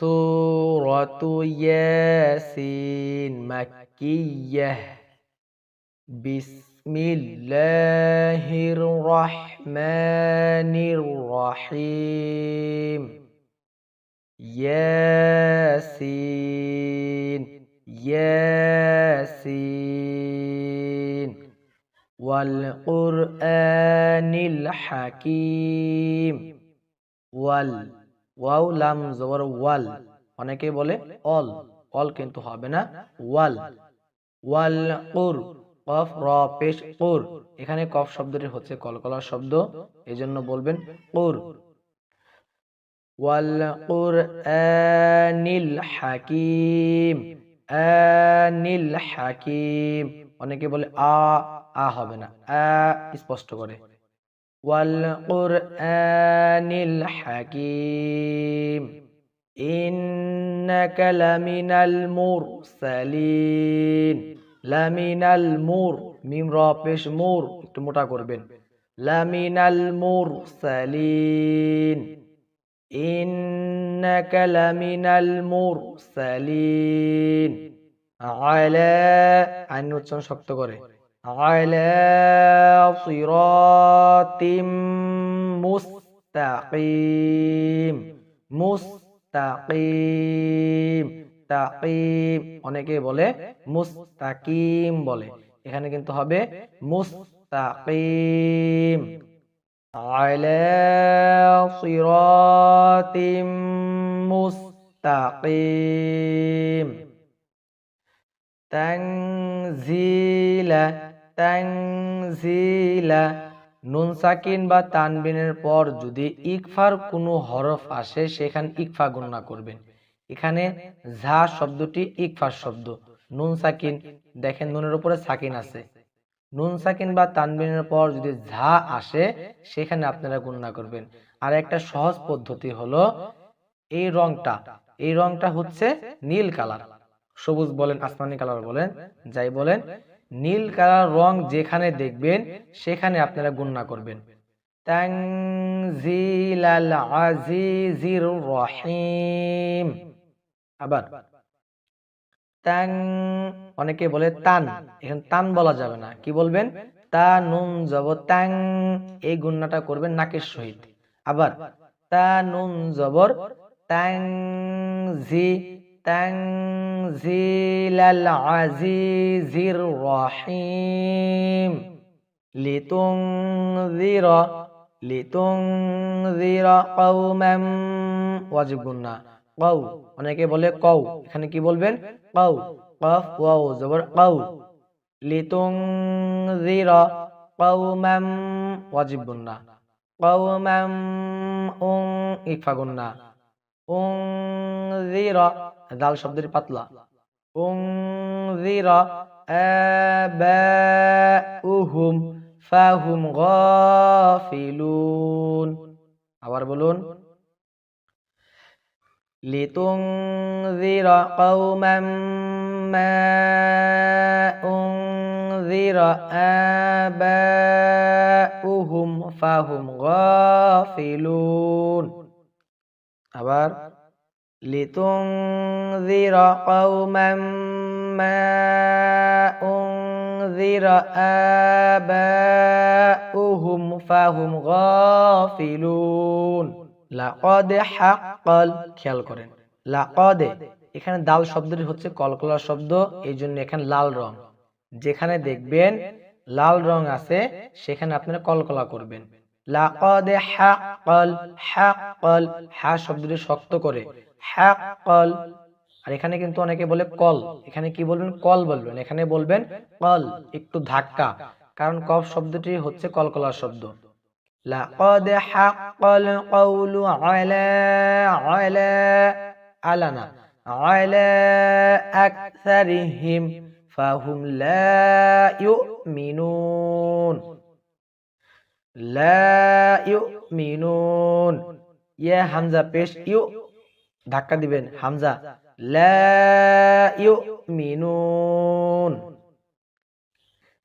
সূরাতু ইয়াসিন মাক্কিয়াহ। বিসমিল্লাহির রহমানির রহিম। ইয়াসিন ইয়াসিন ওয়াল কুরআনিল হাকিম। ওয়াল ওয়াও লাম জবর ওয়াল, অনেকে বলে অল, অল কিন্তু হবে না, ওয়াল। ওয়াল কুর, কফ র পেশ কুর, এখানে কফ শব্দটি হচ্ছে কলকলা শব্দ, এজন্য বলবেন কুর। ওয়াল কুরআনিল হাকিম, আনিল হাকিম, অনেকে বলে আ হবে না, স্পষ্ট করে। ওয়াল কুরআনিল হাকিম ইন্নাকা লামিনাল মুরসালিন। লামিনাল মুর, মিম র পেশ মুর, একটু মোটা করবেন। লামিনাল মুরসালিন ইন্নাকা লামিনাল মুরসালিন। আলা, আইন উচ্চারণ শক্ত করে। আলা সিরাতিম মুস্তাকিম। মুস্তাকিম, তাকিম, অনেকে বলে মুস্তাকিম বলে, এখানে কিন্তু হবে মুস্তাকিম। আলা সিরাতিম মুস্তাকিম। তানজিলা, তানজিলা, নুন সাকিন বা তানবিনের পর যদি ইকফার কোনো হরফ আসে সেখানে ইকফা গণনা করবেন। এখানে ঝা শব্দটি ইকফার শব্দ, নুন সাকিন, দেখেন নুনের উপরে সাকিন আছে, নুন সাকিন বা তানবিনের পর যদি ঝা আসে সেখানে আপনারা গণনা করবেন। আর একটা সহজ পদ্ধতি হলো এই রংটা হচ্ছে নীল কালার, সবুজ বলেন আসমানি কালার বলেন যাই বলেন, নীল কালার রং যেখানে দেখবেন সেখানে আপনারা গণনা করবেন। তানজিলাল আজিজির রহিম। আবার তান, অনেকে বলে তান, এখানে তান বলা যাবে না, কি বলবেন? তা নুন জব তাং, এই গুণনাটা করবেন নাকের সহিত। আবার তা নুন জবর তাং জি, তানজিলাল আজিজির রহিম। লিতুনযিরা, লিতুনযিরা কওমান, ওয়াজিব গুন্না কও, অনেকে বলে কও, এখানে কি বলবেন? কও, কফ ওয়াও জবর কও। লিতুনযিরা কওমান, ওয়াজিব গুন্না। কওমান উন, ইকফা গুন্না। উনযিরা, দাল শব্দের পাতলা। উনযিরা আবাউহুম ফাহুম গাফিলুন। আবার বলুন। লিতুনযিরা কওমান মা উনযিরা আবাউহুম ফাহুম গাফিলুন। আবার লিতুনযিরা কওমান মা উনযিরা আবাউহুম ফাহুম গাফিলুন। লাকাদ হাক্কাল, খেয়াল করেন লাকাদ, এখানে দাল শব্দটি হচ্ছে কলকলা শব্দ, এই জন্য এখানে লাল রং, যেখানে দেখবেন লাল রং আছে সেখানে আপনারা কলকলা করবেন। লাকাদ হাক্কাল, হাক্কাল, হা শব্দটি শক্ত করে, হাক্কাল। আর এখানে কিন্তু অনেকে বলে কল, এখানে কি বলবেন? কল বলবেন, এখানে বলবেন কল, একটু ধাক্কা, কারণ কফ শব্দটি হচ্ছে কলকলা শব্দ। লাকাদ হাক্কাল কওলু আলা, আলা, আলানা, আলা আকসারিহিম ফাহুম লা ইউমিনুন। লা ইউমিনুন, ইয়া হামজা পেশ ইউ, ধাক্কা দিবেন হামজা, লা ইউমিনুন।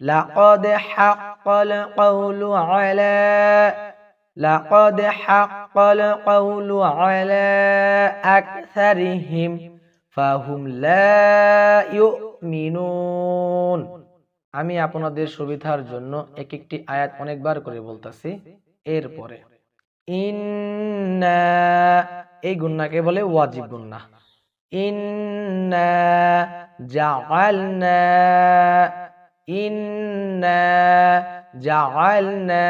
লাকাদ হাক্কাল কওলু আলা, লাকাদ হাক্কাল কাউলু আলা আকসারিহিম ফাহুম লা ইউমিনুন। আমি আপনাদের সুবিধার জন্য এক একটি আয়াত অনেকবার করে বলতাছি। এরপরে ইন্না, এই গুন্নাকে বলে ওয়াজিব গুন্না। ইন্না জাআলনা, ইন্না জাআলনা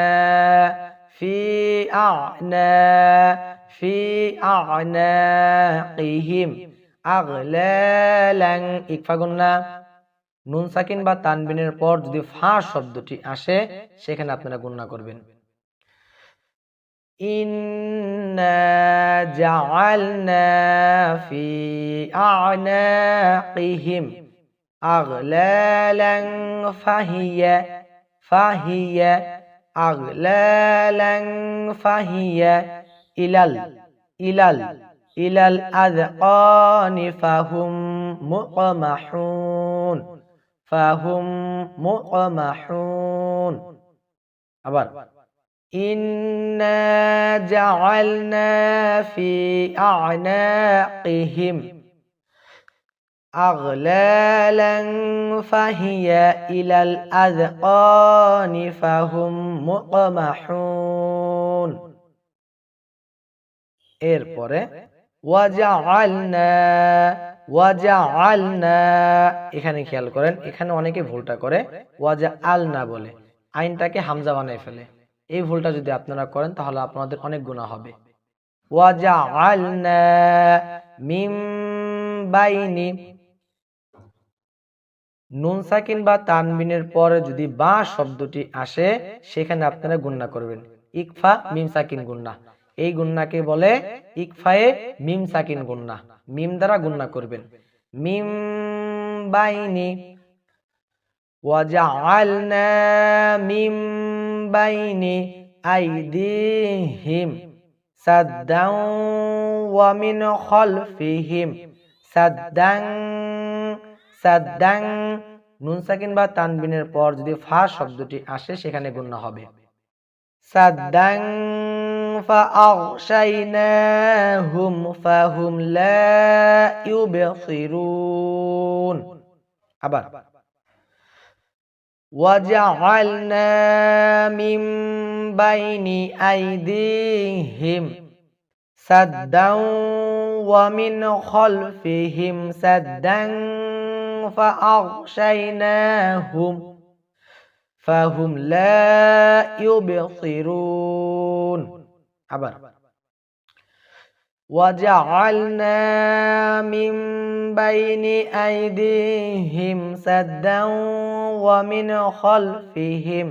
ফি আ'না, ফি আ'নাকিহিম আগলালান, ইকফা গুন্না। নুন সাকিন বা তানবিনের পর যদি ফা শব্দটি আসে সেখানে আপনারা গুন্না করবেন। ইন্না জাআলনা ফি আ'নাকিহিম আগলালান ফাহিয়া, ফাহিয়া আগলালান ফাহিয়া ইলাল, ইলাল ইলাল আযকানি ফাহুম মুকমাহুন, ফাহুম মুকমাহুন। আবার ইন্না জাআলনা ফি আ'নাকিহিম আগলালান ফাহিয়া ইলাল আযকানি ফাহুম মুকমাহুন। এরপরে ওয়াজআলনা, ওয়াজআলনা, এখানে খেয়াল করেন, এখানে অনেকে ভুলটা করে ওয়াজআলনা বলে আইনটাকে হামজা বানায় ফেলে। এই ভুলটা যদি আপনারা করেন তাহলে আপনাদের অনেক গুনাহ হবে। ওয়াজআলনা মিন বাইনি, নুন সাকিন বা তানবিনের পরে যদি বা শব্দটি আসে সেখানে আপনারা গুন্না করবেন। ইকফা মিম সাকিন গুন্না, এই গুন্নাকে বলে ইকফায়ে মিম সাকিন গুন্না, মিম দ্বারা গুন্না করবেন। মিম বাইনি, ওয়াজআলনা মিম বাইনি আইদিহিম সাদ্দান ওয়া মিন খালফিহিম সাদ্দান, সাদ্দান, নুন সাকিন বা তানবিনের পর যদি ফা শব্দটি আসে সেখানে গুন্না হবে। সাদ্দান ফাআগশাইনাহুম ফাহুম লা ইউবসিরুন। আবার ওয়াজআলনা মিন বাইনি আইদিহিম সাদ্দান ওয়া মিন খালফিহিম সাদ্দান ফাআগশাইনাহুম ফাহুম লা ইউবসিরুন। আবার ওয়াজআলনা মিন বাইনি আইদিহিম সাদ্দান ওয়া মিন খালফিহিম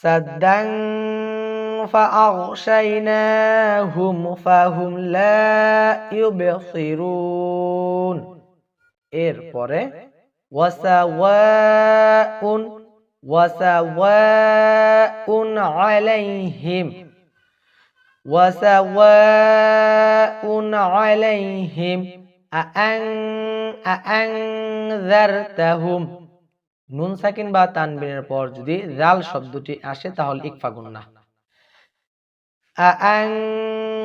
সাদ্দান ফাআগশাইনাহুম ফাহুম লা ইউবসিরুন। এরপরে ওয়াসাওয়াউন, ওয়াসাওয়াউন আলাইহিম, ওয়াসাওয়াউন আলাইহিম আআনযারতাহুম, নুন সাকিন বা তানবিনের পর যদি জাল শব্দটি আসে তাহলে ইকফা গুন্না।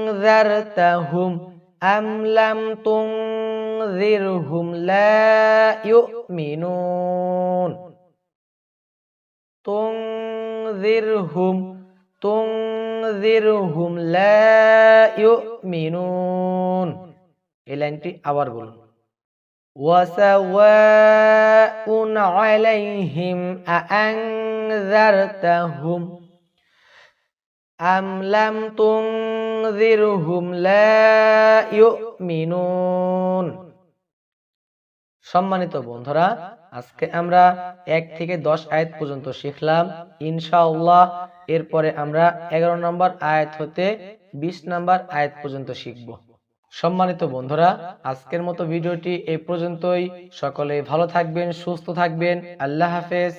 আআনযারতাহুম আম লাম তুনযিরহুম লা ইউমিনুন, তুনযিরহুম, তুনযিরহুম লা ইউমিনুন। এই লাইনটি আবার বলুন। ওয়াসাওয়াউন আলাইহিম আআনযারতাহুম আম লাম তুনযিরহুম লা ইউমিনুন। সম্মানিত বন্ধুরা, আজকে আমরা 1 থেকে 10 আয়াত পর্যন্ত শিখলাম ইনশাআল্লাহ। এরপরে আমরা 11 নম্বর আয়াত হতে 20 নম্বর আয়াত পর্যন্ত শিখব। সম্মানিত বন্ধুরা, আজকের মতো ভিডিওটি এই পর্যন্তই। সকলে ভালো থাকবেন, সুস্থ থাকবেন। আল্লাহ হাফেজ।